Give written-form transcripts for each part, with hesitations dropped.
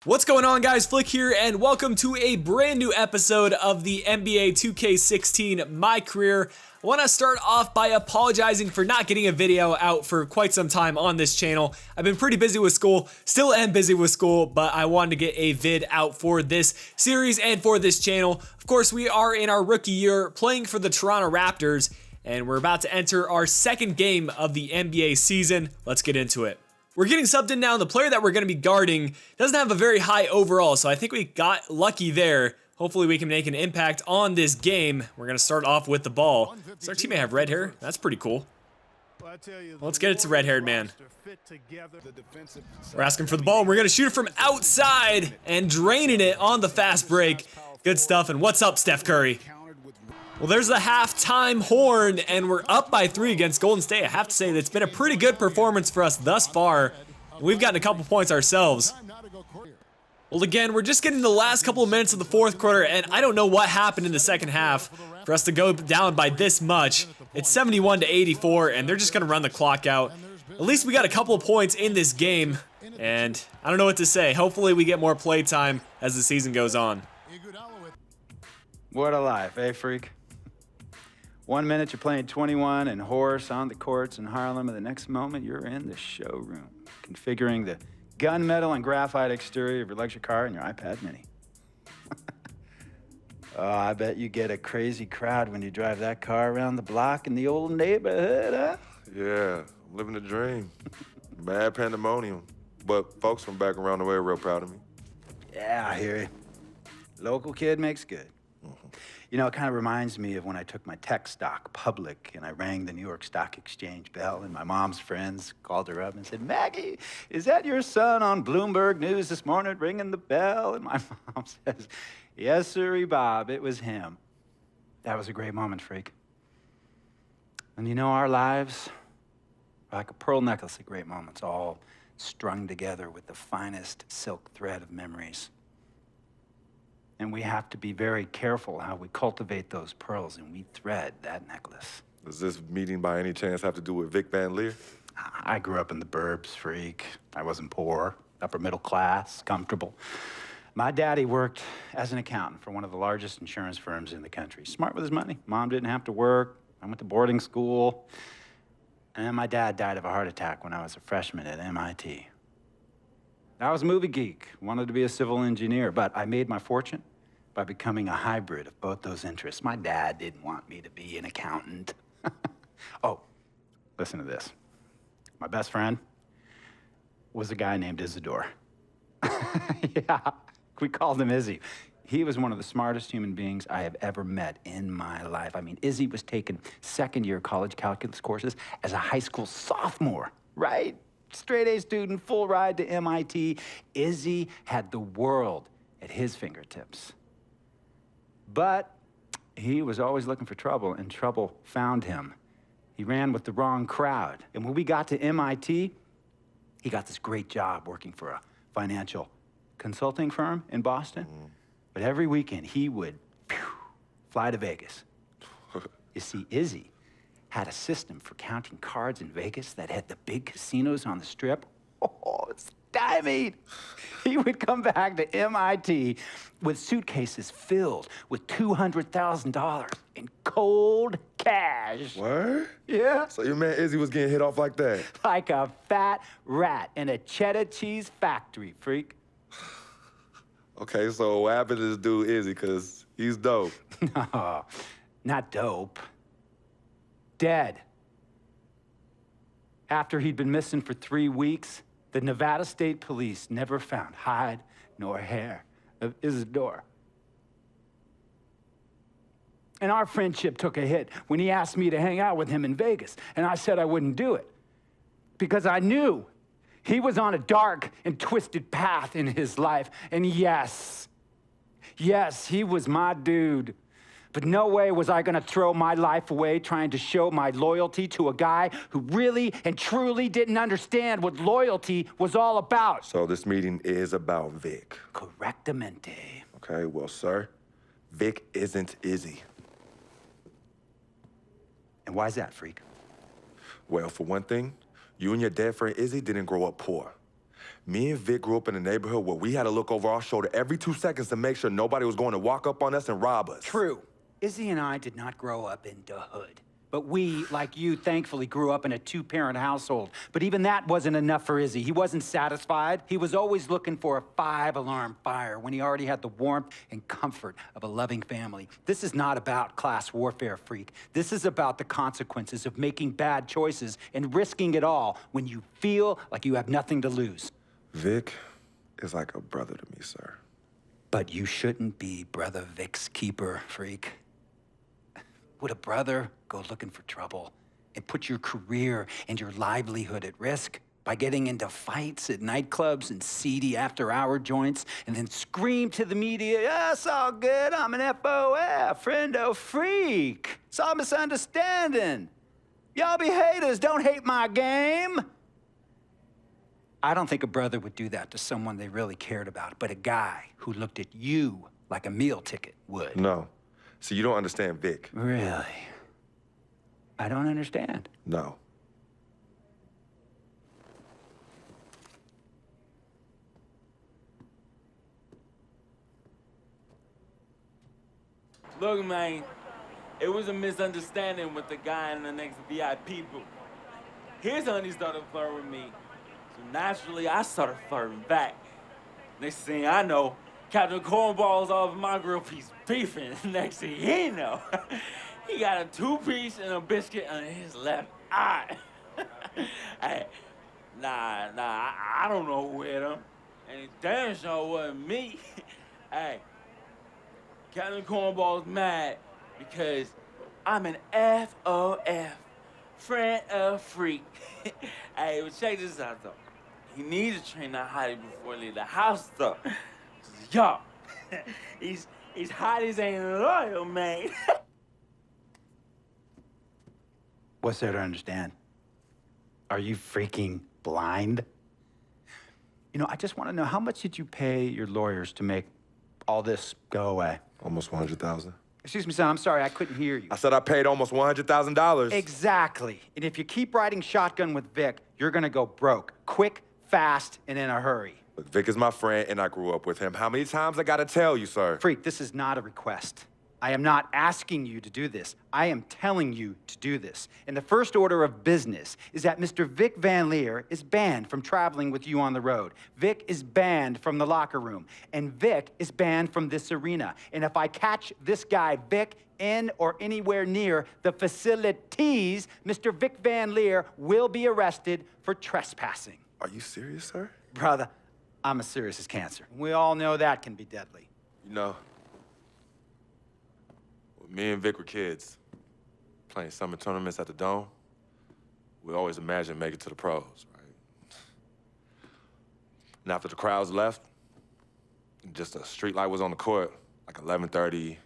What's going on, guys? Flick here, and welcome to a brand new episode of the NBA 2K16 My Career. I want to start off by apologizing for not getting a video out for quite some time on this channel. I've been pretty busy with school, still am busy with school, but I wanted to get a vid out for this series and for this channel. Of course, we are in our rookie year playing for the Toronto Raptors, and we're about to enter our second game of the NBA season. Let's get into it. We're getting subbed in now. The player that we're going to be guarding doesn't have a very high overall, so I think we got lucky there. Hopefully we can make an impact on this game. We're going to start off with the ball. Does our teammate have red hair? That's pretty cool. Let's get it to red-haired man. We're asking for the ball, and we're going to shoot it from outside and draining it on the fast break. Good stuff, and what's up, Steph Curry? Well, there's the halftime horn, and we're up by 3 against Golden State. I have to say, that's been a pretty good performance for us thus far. We've gotten a couple points ourselves. Well, again, we're just getting the last couple of minutes of the fourth quarter, and I don't know what happened in the second half for us to go down by this much. It's 71-84, and they're just going to run the clock out. At least we got a couple of points in this game, and I don't know what to say. Hopefully we get more play time as the season goes on. What a life, eh, freak? 1 minute you're playing 21 and horse on the courts in Harlem, and the next moment you're in the showroom, configuring the gunmetal and graphite exterior of your luxury car and your iPad mini. Oh, I bet you get a crazy crowd when you drive that car around the block in the old neighborhood, huh? Yeah, I'm living the dream. Mad pandemonium. But folks from back around the way are real proud of me. Yeah, I hear you. Local kid makes good. You know, it kind of reminds me of when I took my tech stock public and I rang the New York Stock Exchange bell, and my mom's friends called her up and said, "Maggie, is that your son on Bloomberg News this morning ringing the bell?" And my mom says, "Yes, sirree, Bob, it was him." That was a great moment, freak. And you know, our lives are like a pearl necklace of great moments, all strung together with the finest silk thread of memories. And we have to be very careful how we cultivate those pearls and we thread that necklace. Does this meeting by any chance have to do with Vic Van Leer? I grew up in the burbs, freak. I wasn't poor, upper middle class, comfortable. My daddy worked as an accountant for one of the largest insurance firms in the country. Smart with his money. Mom didn't have to work. I went to boarding school. And my dad died of a heart attack when I was a freshman at MIT. I was a movie geek, wanted to be a civil engineer, but I made my fortune by becoming a hybrid of both those interests. My dad didn't want me to be an accountant. Oh, listen to this. My best friend was a guy named Isidore. Yeah, we called him Izzy. He was one of the smartest human beings I have ever met in my life. I mean, Izzy was taking second-year college calculus courses as a high school sophomore, right? Straight-A student, full ride to MIT. Izzy had the world at his fingertips. But he was always looking for trouble, and trouble found him. He ran with the wrong crowd. And when we got to MIT, he got this great job working for a financial consulting firm in Boston. But every weekend, he would fly to Vegas. You see, Izzy had a system for counting cards in Vegas that had the big casinos on the Strip. Oh, stymied. He would come back to MIT with suitcases filled with $200,000 in cold cash. What? Yeah. So your man Izzy was getting hit off like that? Like a fat rat in a cheddar cheese factory, freak. Okay, so what happened to this dude Izzy? Because he's dope. No, not dope. Dead. After he'd been missing for 3 weeks, the Nevada State Police never found hide nor hair of Isidore. And our friendship took a hit when he asked me to hang out with him in Vegas, and I said I wouldn't do it because I knew he was on a dark and twisted path in his life. And yes, he was my dude. But no way was I gonna throw my life away trying to show my loyalty to a guy who really and truly didn't understand what loyalty was all about. So this meeting is about Vic. Correctamente. Okay, well, sir, Vic isn't Izzy. And why's that, freak? Well, for one thing, you and your dead friend Izzy didn't grow up poor. Me and Vic grew up in a neighborhood where we had to look over our shoulder every 2 seconds to make sure nobody was going to walk up on us and rob us. True. Izzy and I did not grow up in the hood. But we, like you, thankfully grew up in a two-parent household. But even that wasn't enough for Izzy. He wasn't satisfied. He was always looking for a 5-alarm fire when he already had the warmth and comfort of a loving family. This is not about class warfare, freak. This is about the consequences of making bad choices and risking it all when you feel like you have nothing to lose. Vic is like a brother to me, sir. But you shouldn't be Brother Vic's keeper, freak. Would a brother go looking for trouble and put your career and your livelihood at risk by getting into fights at nightclubs and seedy after-hour joints and then scream to the media, yeah, it's all good, I'm an FOF, friendo freak. It's all misunderstanding. Y'all be haters, don't hate my game. I don't think a brother would do that to someone they really cared about, but a guy who looked at you like a meal ticket would. No. So you don't understand Vic. Really? I don't understand. No. Look, man, it was a misunderstanding with the guy in the next VIP booth. His honey started flirting with me, so naturally I started flirting back. Next thing I know, Captain Cornball's off my grill piece beefing. Next thing he know, he got a 2-piece and a biscuit on his left eye. Hey, I don't know who hit him, and it damn sure wasn't me. Hey, Captain Cornball's mad because I'm an FOF, friend of freak. Hey, but check this out though. He needs to train that hottie before he leave the house though. Yo, he's hot as ain't loyal, man. What's there to understand? Are you freaking blind? You know, I just want to know, how much did you pay your lawyers to make all this go away? Almost 100,000. Excuse me, son, I'm sorry, I couldn't hear you. I said I paid almost $100,000. Exactly. And if you keep riding shotgun with Vic, you're gonna go broke. Quick, fast, and in a hurry. Look, Vic is my friend, and I grew up with him. How many times I gotta tell you, sir? Freak, this is not a request. I am not asking you to do this. I am telling you to do this. And the first order of business is that Mr. Vic Van Leer is banned from traveling with you on the road. Vic is banned from the locker room. And Vic is banned from this arena. And if I catch this guy, Vic, in or anywhere near the facilities, Mr. Vic Van Leer will be arrested for trespassing. Are you serious, sir? Brother, I'm as serious as cancer. We all know that can be deadly. You know, when me and Vic were kids, playing summer tournaments at the Dome, we always imagined making it to the pros, right? And after the crowds left, just a street light was on the court, like 11:30,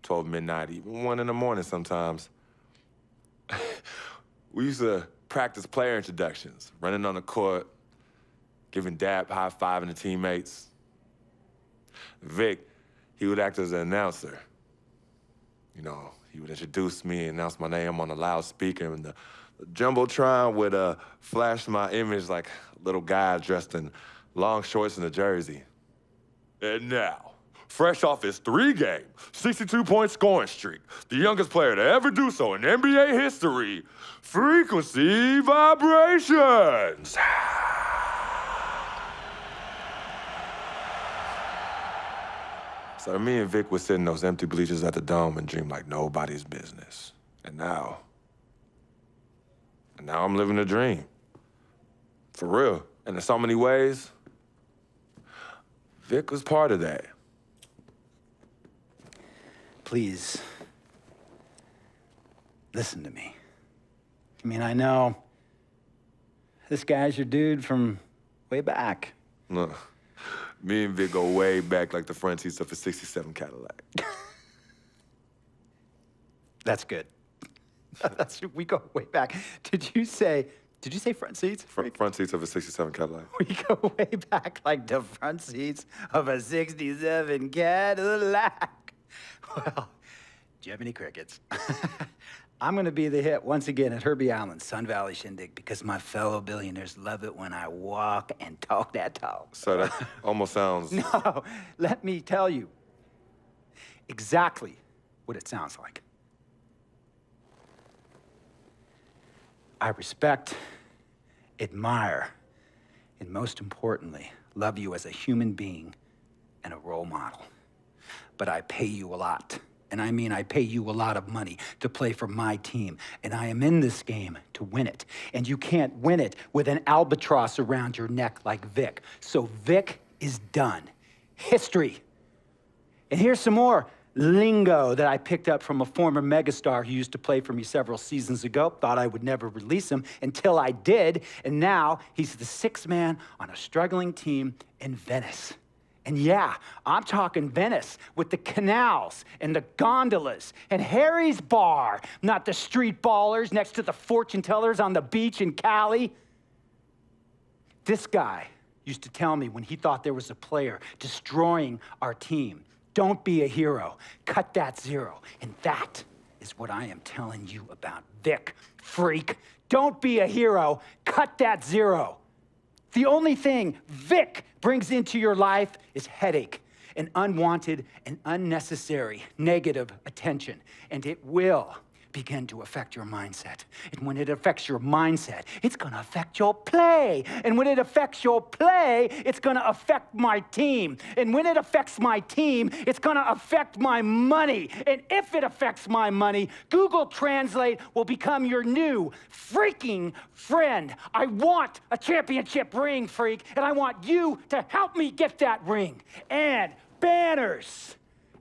12 midnight, even 1 in the morning sometimes. We used to practice player introductions, running on the court, giving dap, high-fiving the teammates. Vic, he would act as an announcer. You know, he would introduce me and announce my name on a loudspeaker, and the Jumbotron would flash my image like a little guy dressed in long shorts and a jersey. And now, fresh off his 3-game, 62-point scoring streak, the youngest player to ever do so in NBA history, Frequency Vibrations. So me and Vic would sit in those empty bleachers at the Dome and dream like nobody's business. And now I'm living a dream. For real. And in so many ways, Vic was part of that. Please, listen to me. I mean, I know this guy's your dude from way back. Look, me and Vic go way back like the front seats of a 67 Cadillac. That's good. We go way back. Did you say front seats? Front seats of a 67 Cadillac. We go way back like the front seats of a 67 Cadillac. Well, do you have any crickets? I'm gonna be the hit once again at Herbie Allen's Sun Valley Shindig because my fellow billionaires love it when I walk and talk that talk. So that almost sounds... No, let me tell you exactly what it sounds like. I respect, admire, and most importantly, love you as a human being and a role model. But I pay you a lot. And I mean, I pay you a lot of money to play for my team. And I am in this game to win it. And you can't win it with an albatross around your neck like Vic. So Vic is done. History. And here's some more lingo that I picked up from a former megastar who used to play for me several seasons ago. Thought I would never release him until I did. And now he's the sixth man on a struggling team in Venice. And yeah, I'm talking Venice with the canals and the gondolas and Harry's bar, not the street ballers next to the fortune tellers on the beach in Cali. This guy used to tell me when he thought there was a player destroying our team, don't be a hero, cut that zero. And that is what I am telling you about Vic, freak. Don't be a hero, cut that zero. The only thing Vic brings into your life is headache and unwanted and unnecessary negative attention. And it will begin to affect your mindset. And when it affects your mindset, it's gonna affect your play. And when it affects your play, it's gonna affect my team. And when it affects my team, it's gonna affect my money. And if it affects my money, Google Translate will become your new freaking friend. I want a championship ring, freak, and I want you to help me get that ring. And banners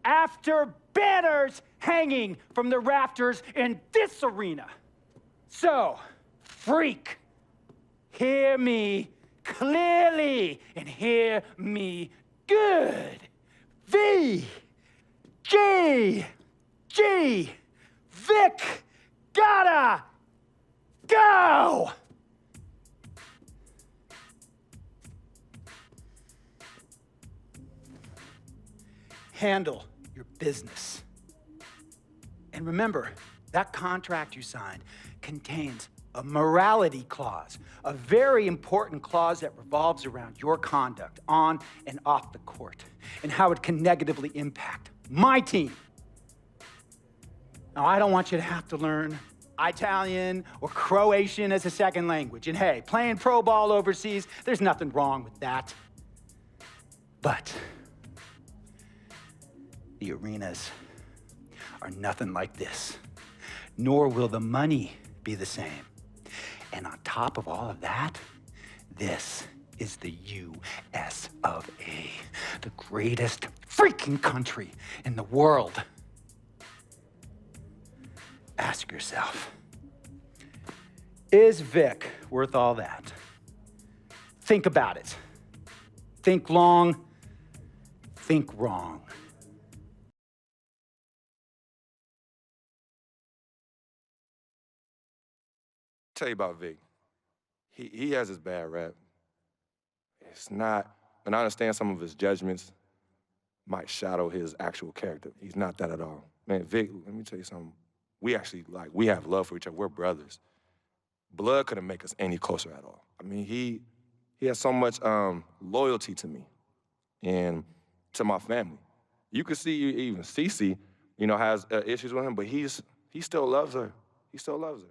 after banners hanging from the rafters in this arena. So, freak, hear me clearly and hear me good. V, G, Vic, gotta go! Handle your business. And remember, that contract you signed contains a morality clause, a very important clause that revolves around your conduct on and off the court, and how it can negatively impact my team. Now, I don't want you to have to learn Italian or Croatian as a second language. And hey, playing pro ball overseas, there's nothing wrong with that. But the arenas are nothing like this, nor will the money be the same. And on top of all of that, this is the US of A, the greatest freaking country in the world. Ask yourself, is Vic worth all that? Think about it. Think long, think wrong. Tell you about Vic. He has his bad rap. It's not, and I understand some of his judgments might shadow his actual character. He's not that at all. Man, Vic, let me tell you something. We actually, we have love for each other. We're brothers. Blood couldn't make us any closer at all. I mean, he has so much loyalty to me and to my family. You could see even Cece, has issues with him, but he still loves her. He still loves her.